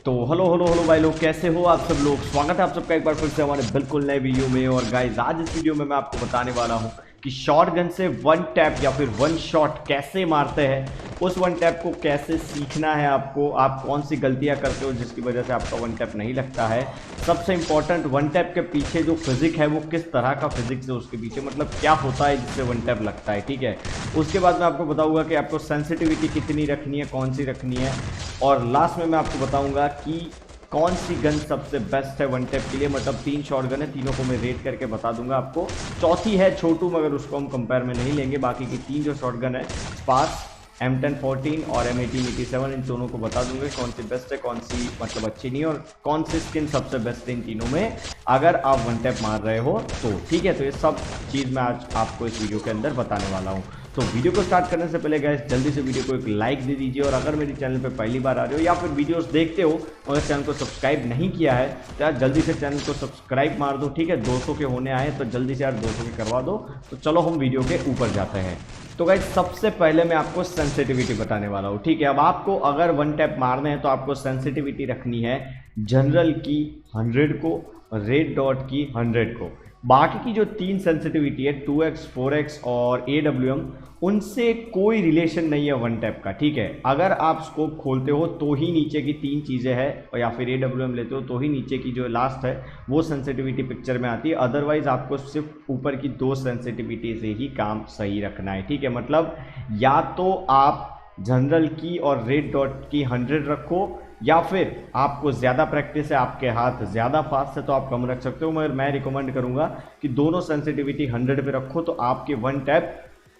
तो hello hello hello भाई लोग, कैसे हो आप सब लोग। स्वागत है आप सबका एक बार फिर से हमारे बिल्कुल नए वीडियो में। और गाइस आज इस वीडियो में मैं आपको बताने वाला हूं कि शॉटगन से वन टैप या फिर वन शॉट कैसे मारते हैं, उस वन टैप को कैसे सीखना है आपको, आप कौन सी गलतियां करते हो जिसकी वजह से आपका वन टैप नहीं लगता है। सबसे इंपॉर्टेंट, वन टैप के पीछे जो फिजिक है वो किस तरह का फिजिक्स है उसके पीछे, मतलब क्या होता है जिससे वन टैप लगता है, ठीक है। उसके बाद मैं आपको बताऊंगा कि आपको सेंसिटिविटी कितनी रखनी है, कौन सी रखनी है, और लास्ट में मैं आपको बताऊंगा कि कौन सी गन सबसे बेस्ट है वन टैप के लिए। मतलब 3 शॉट गन है, तीनों को मैं रेट करके बता दूंगा आपको। चौथी है छोटू, मगर उसको हम कंपेयर में नहीं लेंगे। बाकी की 3 जो शॉट गन है, स्पार्स, M1014 और M1887, इन दोनों को बता दूंगे कौन सी बेस्ट है, कौन सी मतलब अच्छी नहीं है, और कौन सी स्किन सबसे बेस्ट है इन तीनों में अगर आप वन टैप मार रहे हो तो, ठीक है। तो ये सब चीज़ मैं आज आपको इस वीडियो के अंदर बताने वाला हूँ। तो वीडियो को स्टार्ट करने से पहले गाइस जल्दी से वीडियो को एक लाइक दे दीजिए, और अगर मेरे चैनल पे पहली बार आ रहे हो या फिर वीडियोस देखते हो और चैनल को सब्सक्राइब नहीं किया है तो यार जल्दी से चैनल को सब्सक्राइब मार दो, ठीक है। 200 के होने आए तो जल्दी से यार 200 के करवा दो। तो चलो हम वीडियो के ऊपर जाते हैं। तो गाइस सबसे पहले मैं आपको सेंसिटिविटी बताने वाला हूँ, ठीक है। अब आपको अगर वन टैप मारने हैं तो आपको सेंसिटिविटी रखनी है जनरल की 100 को, रेड डॉट की 100 को। बाकी की जो 3 सेंसिटिविटी है 2x, 4x और AWM, उनसे कोई रिलेशन नहीं है वन टैप का, ठीक है। अगर आप स्कोप खोलते हो तो ही नीचे की 3 चीज़ें हैं, या फिर AWM लेते हो तो ही नीचे की जो लास्ट है वो सेंसिटिविटी पिक्चर में आती है। अदरवाइज आपको सिर्फ ऊपर की 2 सेंसिटिविटी से ही काम सही रखना है, ठीक है। मतलब या तो आप जनरल की और रेड डॉट की 100 रखो, या फिर आपको ज़्यादा प्रैक्टिस है, आपके हाथ ज़्यादा फास्ट है तो आप कम रख सकते हो, मगर मैं रिकमेंड करूंगा कि दोनों सेंसिटिविटी 100 पे रखो तो आपके वन टैप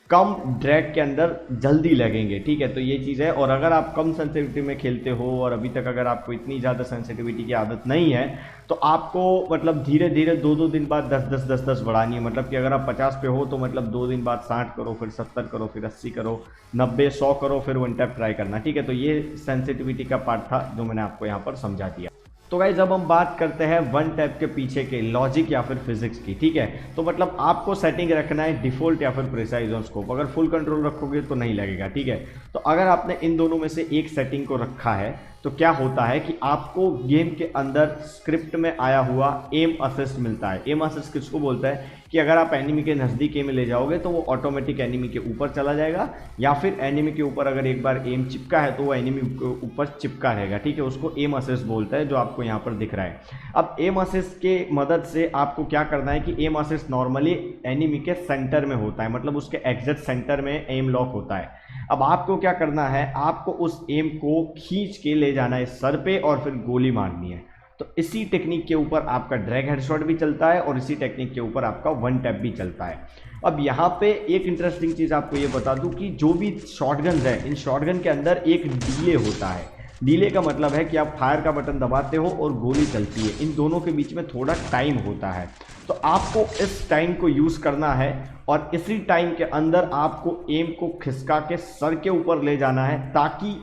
कम ड्रैग के अंदर जल्दी लगेंगे, ठीक है। तो ये चीज़ है। और अगर आप कम सेंसिटिविटी में खेलते हो और अभी तक अगर आपको इतनी ज़्यादा सेंसिटिविटी की आदत नहीं है तो आपको मतलब धीरे धीरे 2-2 दिन बाद 10-10 बढ़ानी है। मतलब कि अगर आप 50 पे हो तो मतलब 2 दिन बाद 60 करो, फिर 70 करो, फिर 80 करो, 90-100 करो, फिर वन टैप ट्राई करना, ठीक है। तो ये सेंसिटिविटी का पार्ट था जो मैंने आपको यहाँ पर समझा दिया। तो गाइस अब हम बात करते हैं वन टैप के पीछे के लॉजिक या फिर फिजिक्स की, ठीक है। तो मतलब आपको सेटिंग रखना है डिफॉल्ट या फिर प्रिसाइज ऑन स्कोप। अगर फुल कंट्रोल रखोगे तो नहीं लगेगा, ठीक है। तो अगर आपने इन दोनों में से एक सेटिंग को रखा है तो क्या होता है कि आपको गेम के अंदर स्क्रिप्ट में आया हुआ एम असिस्ट मिलता है। एम असिस्ट किसको बोलता है कि अगर आप एनिमी के नज़दीक एम ले जाओगे तो वो ऑटोमेटिक एनिमी के ऊपर चला जाएगा, या फिर एनिमी के ऊपर अगर एक बार एम चिपका है तो वो एनिमी के ऊपर चिपका रहेगा, ठीक है। उसको एम असिस्ट बोलता है, जो आपको यहाँ पर दिख रहा है। अब एम असिस्ट के मदद से आपको क्या करना है कि एम असिस्ट नॉर्मली एनिमी के सेंटर में होता है, मतलब उसके एग्जैक्ट सेंटर में एम लॉक होता है। अब आपको क्या करना है, आपको उस एम को खींच के ले जाना है सर पे और फिर गोली मारनी है। तो इसी टेक्निक के ऊपर आपका ड्रैग हेडशॉट भी चलता है और इसी टेक्निक के ऊपर आपका वन टैप भी चलता है। अब यहाँ पे एक इंटरेस्टिंग चीज़ आपको ये बता दूं कि जो भी शॉटगन है, इन शॉटगन के अंदर एक डीले होता है। डीले का मतलब है कि आप फायर का बटन दबाते हो और गोली चलती है, इन दोनों के बीच में थोड़ा टाइम होता है। तो आपको इस टाइम को यूज़ करना है और इसी टाइम के अंदर आपको एम को खिसका के सर के ऊपर ले जाना है ताकि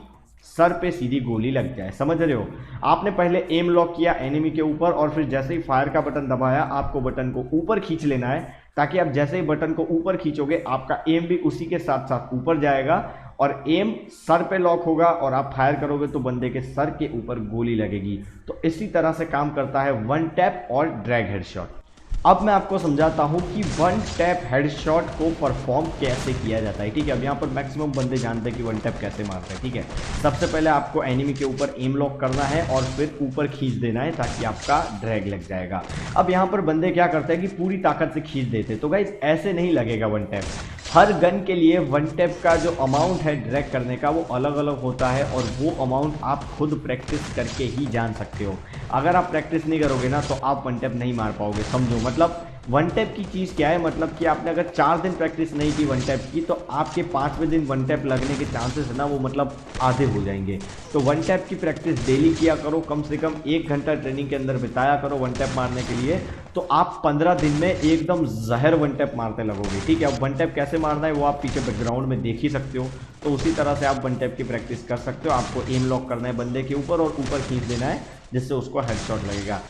सर पे सीधी गोली लग जाए, समझ रहे हो। आपने पहले एम लॉक किया एनिमी के ऊपर और फिर जैसे ही फायर का बटन दबाया आपको बटन को ऊपर खींच लेना है, ताकि आप जैसे ही बटन को ऊपर खींचोगे आपका एम भी उसी के साथ साथ ऊपर जाएगा और एम सर पे लॉक होगा और आप फायर करोगे तो बंदे के सर के ऊपर गोली लगेगी। तो इसी तरह से काम करता है वन टैप और ड्रैग हेडशॉट। अब मैं आपको समझाता हूं कि वन टैप हेडशॉट को परफॉर्म कैसे किया जाता है, ठीक है। अब यहाँ पर मैक्सिमम बंदे जानते हैं कि वन टैप कैसे मारते हैं, ठीक है। सबसे पहले आपको एनिमी के ऊपर एम लॉक करना है और फिर ऊपर खींच देना है ताकि आपका ड्रैग लग जाएगा। अब यहाँ पर बंदे क्या करते हैं कि पूरी ताकत से खींच देते हैं, तो गाइस ऐसे नहीं लगेगा वन टैप। हर गन के लिए वन टैप का जो अमाउंट है ड्रैग करने का वो अलग अलग होता है, और वो अमाउंट आप खुद प्रैक्टिस करके ही जान सकते हो। अगर आप प्रैक्टिस नहीं करोगे ना तो आप वन टैप नहीं मार पाओगे, समझो। मतलब वन टैप की चीज़ क्या है, मतलब कि आपने अगर 4 दिन प्रैक्टिस नहीं की वन टैप की तो आपके 5वें दिन वन टैप लगने के चांसेस है ना वो मतलब आधे हो जाएंगे। तो वन टैप की प्रैक्टिस डेली किया करो, कम से कम 1 घंटा ट्रेनिंग के अंदर बिताया करो वन टैप मारने के लिए, तो आप 15 दिन में एकदम जहर वन टैप मारते लगोगे, ठीक है। अब वन टैप कैसे मारना है वो आप पीछे बैकग्राउंड में देख ही सकते हो, तो उसी तरह से आप वन टैप की प्रैक्टिस कर सकते हो। आपको एम लॉक करना है बंदे के ऊपर और ऊपर खींच देना है जिससे उसको हेडशॉट लगेगा।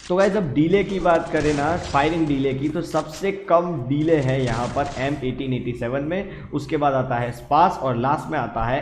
तो गाइस जब डीले की बात करें ना, फायरिंग डीले की, तो सबसे कम डीले है यहाँ पर M1887 में, उसके बाद आता है स्पास और लास्ट में आता है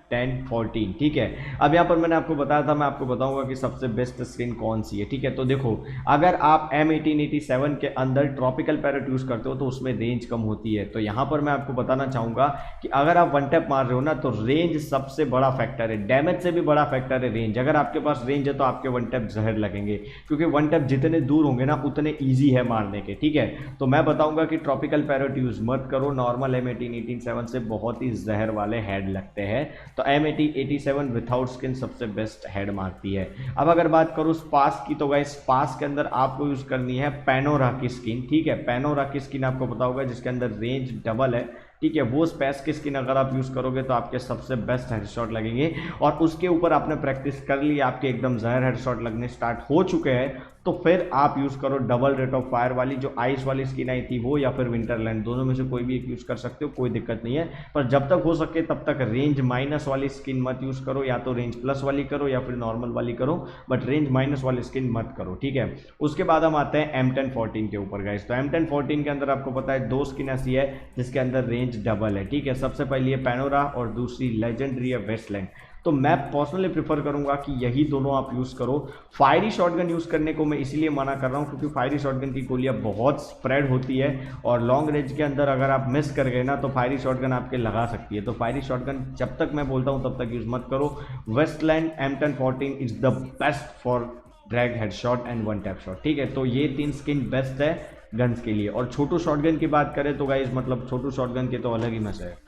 10 14, ठीक है। अब यहाँ पर मैंने आपको बताया था, मैं आपको बताऊंगा कि सबसे बेस्ट स्किन कौन सी है, ठीक है। तो देखो, अगर आप M1887 के अंदर ट्रॉपिकल पैरेट यूज करते हो तो उसमें रेंज कम होती है। तो यहाँ पर मैं आपको बताना चाहूंगा कि अगर आप वन टैप मार रहे हो ना, तो रेंज सबसे बड़ा फैक्टर है, डैमेज से भी बड़ा फैक्टर है रेंज। अगर आपके पास रेंज है तो आपके वन टैप जहर लगेंगे, क्योंकि वन टैप जितने दूर होंगे ना उतने ईजी है मारने के, ठीक है। तो मैं बताऊंगा कि ट्रॉपिकल पैरेट यूज मत करो, नॉर्मल M1887 से बहुत ही जहर वाले हेड लगते हैं। तो M1887 विथआउट स्किन सबसे बेस्ट हेड मारती है। अब अगर बात करूं स्पास की, तो गाइस स्पास के अंदर आपको यूज करनी है पैनोरा की स्किन, ठीक है। पैनोरा की स्किन आपको पता होगा जिसके अंदर रेंज डबल है, ठीक है। वो स्पेस की स्किन अगर आप यूज करोगे तो आपके सबसे बेस्ट हेडशॉट लगेंगे। और उसके ऊपर आपने प्रैक्टिस कर ली, आपके एकदम जहर हेडशॉट लगने स्टार्ट हो चुके हैं, तो फिर आप यूज करो डबल रेट ऑफ फायर वाली जो आइस वाली स्किन आई थी वो, या फिर विंटरलैंड, दोनों में से कोई भी एक यूज कर सकते हो, कोई दिक्कत नहीं है। पर जब तक हो सके तब तक रेंज माइनस वाली स्किन मत यूज करो, या तो रेंज प्लस वाली करो या फिर नॉर्मल वाली करो, बट रेंज माइनस वाली स्किन मत करो, ठीक है। उसके बाद हम आते हैं M1014 के ऊपर गाइस। तो M1014 के अंदर आपको पता है दो स्किन ऐसी है जिसके अंदर रेंज डबल है, ठीक है। सबसे पहली है पैनोरा और दूसरी लेजेंडरी है वेस्टलैंड। तो मैं पर्सनली प्रीफर करूंगा कि यही दोनों आप यूज करो। फायरी शॉटगन यूज करने को मैं इसीलिए मना कर रहा हूं क्योंकि फायरी शॉटगन की गोलियां बहुत स्प्रेड होती है और लॉन्ग रेंज के अंदर अगर आप मिस कर गए ना तो फायरी शॉटगन आपके लगा सकती है। तो फायरी शॉटगन जब तक मैं बोलता हूं तब तक यूज मत करो। Wasteland M1014 is the best for drag headshot and one tap shot, ठीक है। तो ये तीन स्किन बेस्ट है गन्स के लिए। और छोटू शॉटगन की बात करें तो गाइस मतलब छोटू शॉटगन के तो अलग ही मजा है।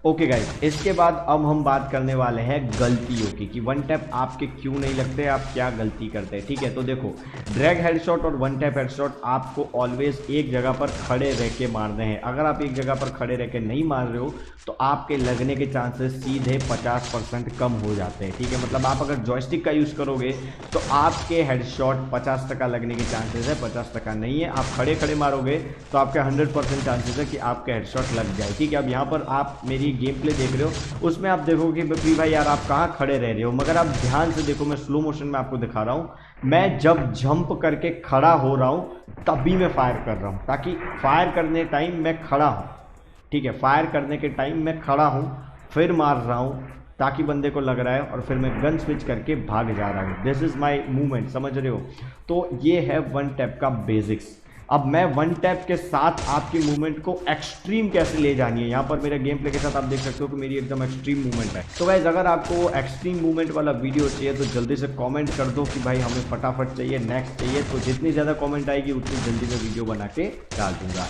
ओके गाइस, इसके बाद अब हम बात करने वाले हैं गलतियों की कि वन टैप आपके क्यों नहीं लगते, आप क्या गलती करते हैं, ठीक है। तो देखो, ड्रैग हेडशॉट और वन टैप हेडशॉट आपको ऑलवेज एक जगह पर खड़े रह के मारने हैं। अगर आप एक जगह पर खड़े रह के नहीं मार रहे हो तो आपके लगने के चांसेस सीधे 50% कम हो जाते हैं, ठीक है। मतलब आप अगर जॉयस्टिक का यूज़ करोगे तो आपके हेडशॉट 50% लगने के चांसेस है, 50% नहीं है। आप खड़े खड़े मारोगे तो आपके 100% चांसेस है कि आपके हेडशॉट लग जाए, ठीक है। अब यहाँ पर आप मेरी गेम प्ले देख रहे हो, उसमें आप देखोगे कि भाई यार आप कहाँ खड़े रह रहे हो, मगर आप ध्यान से देखो, मैं स्लो मोशन में आपको दिखा रहा हूँ। मैं जब जंप करके खड़ा हो रहा हूँ तभी मैं फायर कर रहा हूँ, ताकि फायर करने टाइम मैं खड़ा हूँ, ठीक है। फायर करने के टाइम मैं खड़ा हूँ, फिर मार रहा हूँ ताकि बंदे को लग रहा है, और फिर मैं गन स्विच करके भाग जा रहा हूँ। दिस इज माई मूवमेंट, समझ रहे हो। तो ये है वन टैप का बेसिक्स। अब मैं वन टैप के साथ आपकी मूवमेंट को एक्सट्रीम कैसे ले जानी है, यहाँ पर मेरे गेम प्ले के साथ आप देख सकते हो कि मेरी एकदम एक्सट्रीम मूवमेंट है। तो गाइस, अगर आपको एक्सट्रीम मूवमेंट वाला वीडियो चाहिए तो जल्दी से कमेंट कर दो कि भाई हमें फटाफट चाहिए, नेक्स्ट चाहिए। तो जितनी ज़्यादा कमेंट आएगी उतनी जल्दी मैं वीडियो बना के डाल दूंगा।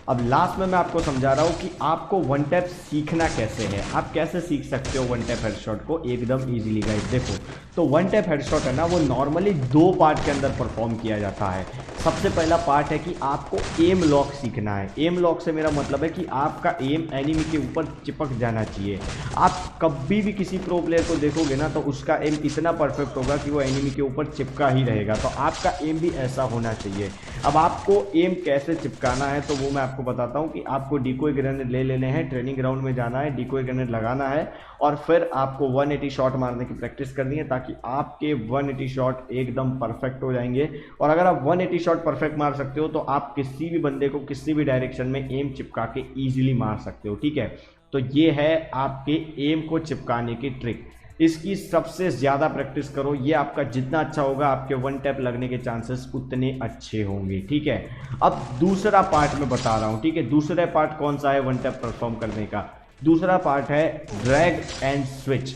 अब लास्ट में मैं आपको समझा रहा हूँ कि आपको वन टैप सीखना कैसे है, आप कैसे सीख सकते हो वन टैप हेडशॉट को एकदम इजीली। गाइस देखो, तो वन टैप हेडशॉट है ना, वो नॉर्मली दो पार्ट के अंदर परफॉर्म किया जाता है। सबसे पहला पार्ट है कि आपको एम लॉक सीखना है। एम लॉक से मेरा मतलब है कि आपका एम एनिमी के ऊपर चिपक जाना चाहिए। आप कभी भी किसी प्रो प्लेयर को देखोगे ना तो उसका एम इतना परफेक्ट होगा कि वो एनिमी के ऊपर चिपका ही रहेगा। तो आपका एम भी ऐसा होना चाहिए। अब आपको एम कैसे चिपकाना है तो वो मैं आपको बताता हूँ कि आपको डिकोय ग्रेनेड ले लेने हैं, ट्रेनिंग ग्राउंड में जाना है, डिकोय ग्रेनेड लगाना है और फिर आपको 180 शॉट मारने की प्रैक्टिस करनी है ताकि आपके 180 शॉट एकदम परफेक्ट हो जाएंगे। और अगर आप 180 शॉट परफेक्ट मार सकते हो तो आप किसी भी बंदे को किसी भी डायरेक्शन में एम चिपका के ईजिली मार सकते हो, ठीक है। तो ये है आपके एम को चिपकाने की ट्रिक। इसकी सबसे ज़्यादा प्रैक्टिस करो, ये आपका जितना अच्छा होगा आपके वन टैप लगने के चांसेस उतने अच्छे होंगे, ठीक है। अब दूसरा पार्ट मैं बता रहा हूँ, ठीक है। दूसरा पार्ट कौन सा है वन टैप परफॉर्म करने का? दूसरा पार्ट है drag and switch.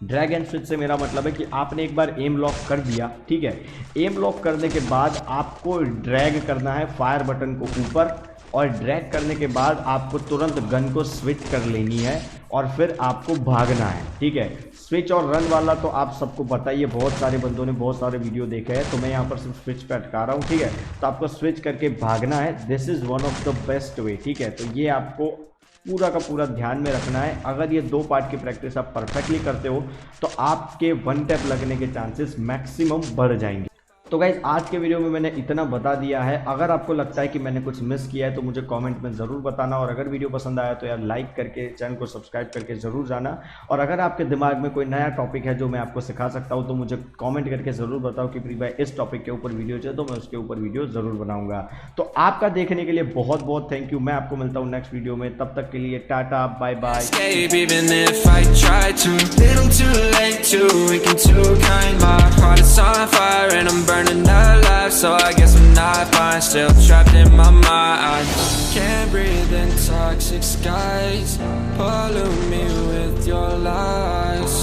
Drag and switch से मेरा मतलब है कि आपने एक बार एम लॉक कर दिया, ठीक है। एम लॉक करने के बाद आपको ड्रैग करना है फायर बटन को ऊपर, और ड्रैग करने के बाद आपको तुरंत गन को स्विच कर लेनी है और फिर आपको भागना है, ठीक है। स्विच और रन वाला तो आप सबको बताइए, बहुत सारे बंदों ने बहुत सारे वीडियो देखे हैं, तो मैं यहाँ पर सिर्फ स्विच पे अटका रहा हूँ, ठीक है। तो आपको स्विच करके भागना है। This is one of the best way, ठीक है। तो ये आपको पूरा का पूरा ध्यान में रखना है। अगर ये दो पार्ट की प्रैक्टिस आप परफेक्टली करते हो तो आपके वन टैप लगने के चांसेस मैक्सिमम बढ़ जाएंगे। तो गाइज आज के वीडियो में मैंने इतना बता दिया है। अगर आपको लगता है कि मैंने कुछ मिस किया है तो मुझे कमेंट में ज़रूर बताना, और अगर वीडियो पसंद आया तो यार लाइक करके चैनल को सब्सक्राइब करके ज़रूर जाना। और अगर आपके दिमाग में कोई नया टॉपिक है जो मैं आपको सिखा सकता हूँ तो मुझे कमेंट करके ज़रूर बताओ कि प्री भाई इस टॉपिक के ऊपर वीडियो चाहिए, तो मैं उसके ऊपर वीडियो ज़रूर बनाऊंगा। तो आपका देखने के लिए बहुत बहुत थैंक यू। मैं आपको मिलता हूँ नेक्स्ट वीडियो में, तब तक के लिए tata bye bye. So I guess I'm not fine, still trapped in my mind. Can't breathe in toxic skies, pollute me with your lies.